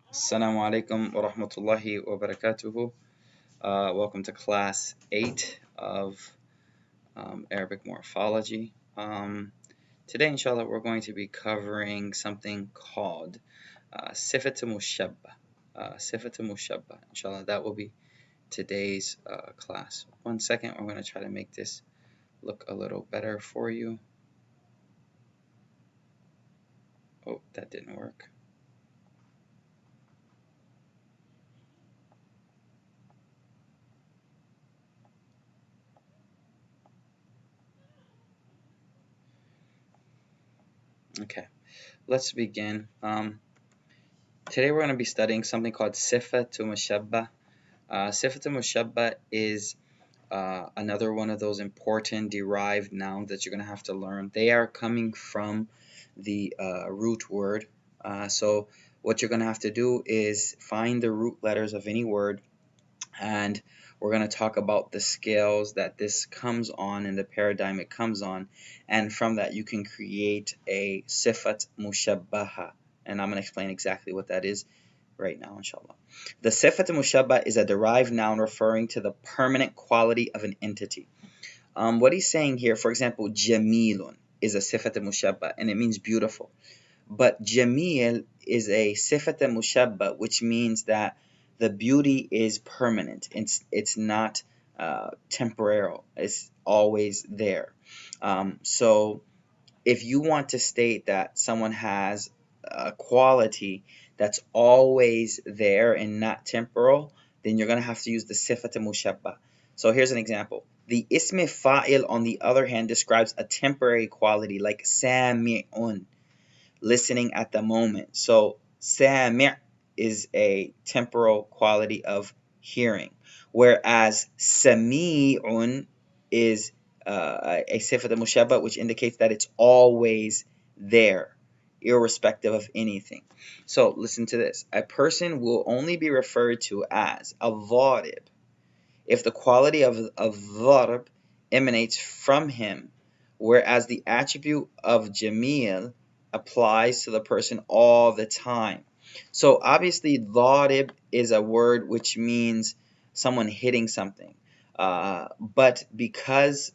Assalamu alaikum wa rahmatullahi wa barakatuhu. Welcome to class 8 of Arabic morphology. Today, inshallah, we're going to be covering something called sifat mushabba. Sifat mushabba. Inshallah, that will be today's class. 1 second, we're going to try to make this look a little better for you. Oh, that didn't work. Okay, let's begin. Today we're going to be studying something called sifa mushabba. Sifa mushabba is another one of those important derived nouns that you're going to have to learn. They are coming from the root word. So what you're going to have to do is find the root letters of any word, and we're going to talk about the scales that this comes on and the paradigm it comes on, and from that you can create a sifat mushabbaha, and I'm going to explain exactly what that is right now, inshallah. The sifat mushabba is a derived noun referring to the permanent quality of an entity. What he's saying here, for example, jamilun is a sifat mushabba, and it means beautiful. But jamil is a sifat mushabba, which means that the beauty is permanent. It's not temporal. It's always there. So if you want to state that someone has a quality that's always there and not temporal, then you're going to have to use the sifat mushabba. So here's an example. The ism fa'il, on the other hand, describes a temporary quality like sami'un, listening at the moment. So sami' is a temporal quality of hearing, whereas sami'un is a sifat mushabba, which indicates that it's always there, irrespective of anything. So listen to this. A person will only be referred to as a dharib if the quality of dharb emanates from him, whereas the attribute of jamil applies to the person all the time. So obviously dharib is a word which means someone hitting something, but because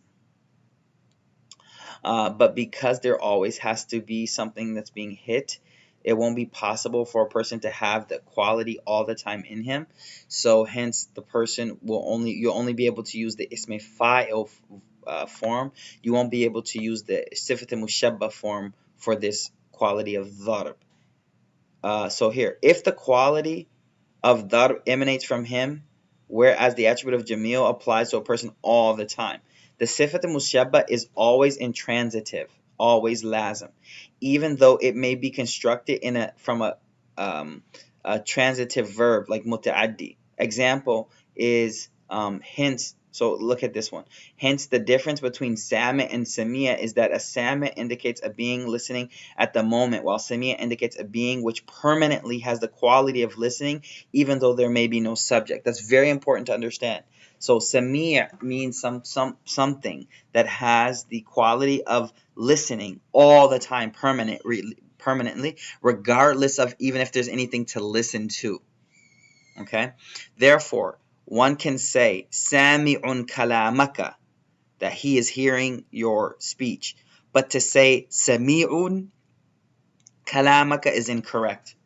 there always has to be something that's being hit, it won't be possible for a person to have the quality all the time in him. So hence the person you'll only be able to use the ism fa'il form. You won't be able to use the sifat mushabba form for this quality of dharb. So here, if the quality of dharb emanates from him, whereas the attribute of jamil applies to a person all the time. The sifat mushabba is always intransitive, always lazim, even though it may be constructed from a transitive verb like muta'addi. Example is hence. So look at this one. Hence, the difference between sami and samia is that a sami indicates a being listening at the moment, while samia indicates a being which permanently has the quality of listening, even though there may be no subject. That's very important to understand. So samia means something that has the quality of listening all the time, permanently, regardless of even if there's anything to listen to. Okay? Therefore, one can say sami'un kalamaka, that he is hearing your speech. But to say sami'un kalamaka is incorrect.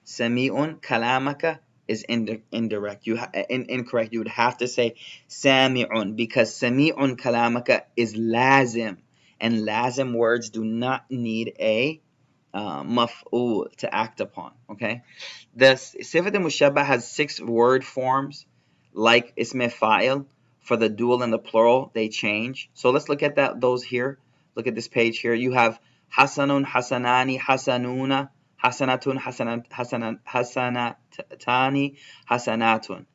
Sami'un kalamaka is incorrect. You would have to say sami'un, because sami'un kalamaka is lazim, and lazim words do not need a maf'ul to act upon. Okay, the sifat mushabba has 6 word forms, like ism fa'il. For the dual and the plural, they change. So let's look at those here. Look at this page here. You have hasanun, hasanani, hasanuna, hasanatun, hasanatani, hasanatun.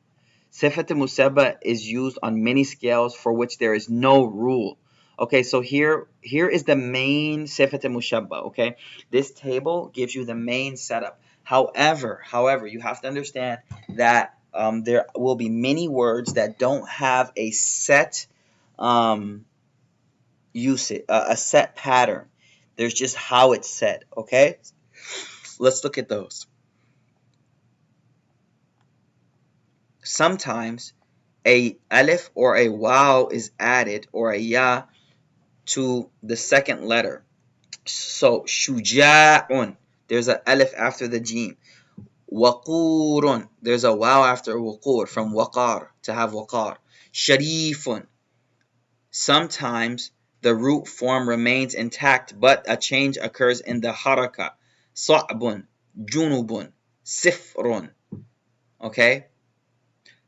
Sifat mushabba is used on many scales for which there is no rule. Okay, so here is the main sifat mushabba. Okay, this table gives you the main setup. However, you have to understand that there will be many words that don't have a set usage, a set pattern. There's just how it's said. Okay, let's look at those. sometimes a alif or a waw is added, or a ya, to the second letter. So shuja'un, there's a alif after the jim. Waqurun, there's a waw after waqur, from waqar, to have waqar. Sharifun, sometimes the root form remains intact, but a change occurs in the haraka. Sa'bun, junubun, sifrun. Okay?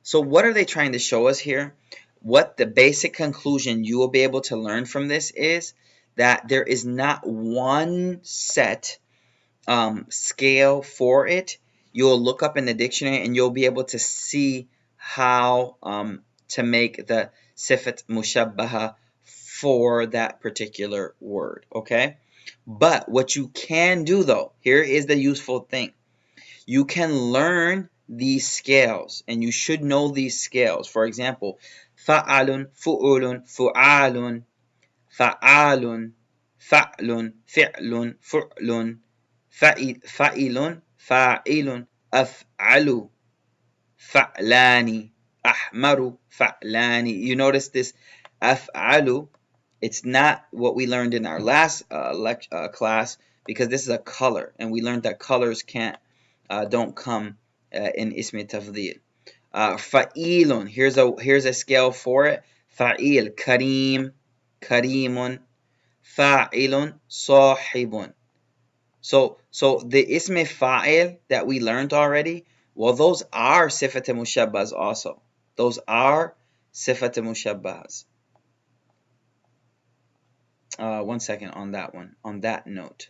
So what are they trying to show us here? What the basic conclusion you will be able to learn from this is that there is not one set scale for it. You'll look up in the dictionary and you'll be able to see how to make the sifat mushabbaha for that particular word, okay? But what you can do, though, here is the useful thing. You can learn these scales, and you should know these scales. For example, fa'alun, fu'ulun, fu'alun, fa'alun, fa'lun, fi'lun, fu'lun, fa'ilun, fa'ilun, af'alu, fa'lani, ahmaru, fa'lani. You notice this af'alu, it's not what we learned in our last class, because this is a color, and we learned that colors don't come in ismi tafdil. Fa'ilun, here's a scale for it. Fa'il, kareem, kareemun. Fa'ilun, sahibun. So the ismi fa'il that we learned already, well, those are sifat mushabbahs also. Those are sifat mushabbahs. One second on that one. On that note,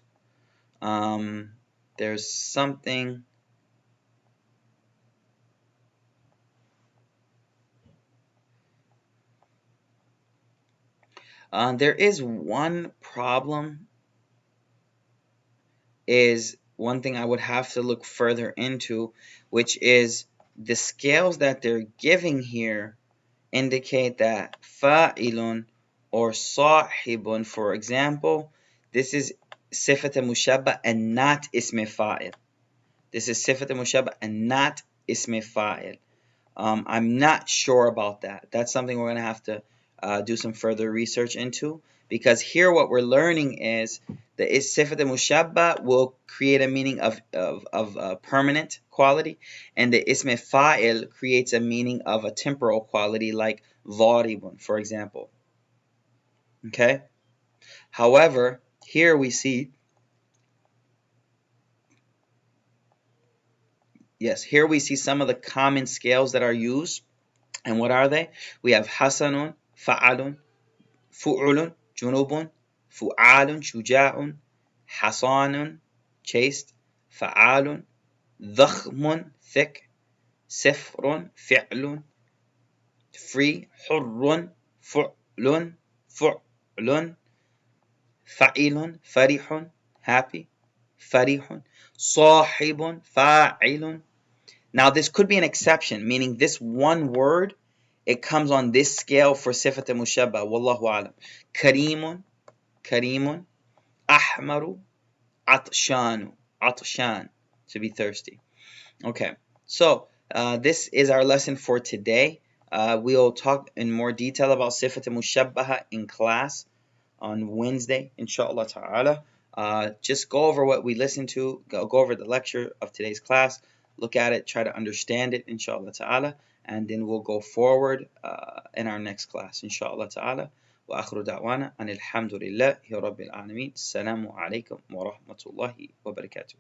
there's something. There is one problem. Is one thing I would have to look further into, which is the scales that they're giving here indicate that fa'ilun or sahibun, for example, this is sifat mushabba and not ismi fa'il. This is sifat mushabba and not ismi fa'il. I'm not sure about that. That's something we're going to have to do some further research into, because here what we're learning is the sifat mushabba will create a meaning of permanent quality, and the ism fa'il creates a meaning of a temporal quality, like dharibun, for example. Okay? However, here we see, yes, here we see some of the common scales that are used. And what are they? We have hasanun, fa'alun, fu'ulun, junubun, fu'alun, shuja'un, hasanun, chaste, fa'alun, dhakhmun, thick, sifrun, fi'lun, free, hurrun, fu'lun, fu'lun, fa'ilun, farihun, happy, farihun, sahibun, fa'ilun. Now this could be an exception, meaning this one word, it comes on this scale for sifat mushabba. Wallahu alam. Kareemun, kareemun. Ahmaru, atshanu, atshan, to be thirsty. Okay, so this is our lesson for today. We'll talk in more detail about sifat mushabbaha in class on Wednesday, inshallah ta'ala. Just go over what we listened to, go over the lecture of today's class, look at it, try to understand it, inshallah ta'ala, and then we'll go forward in our next class, inshallah ta'ala. وآخر دعوانا أن الحمد لله رب العالمين. السلام عليكم ورحمة الله وبركاته.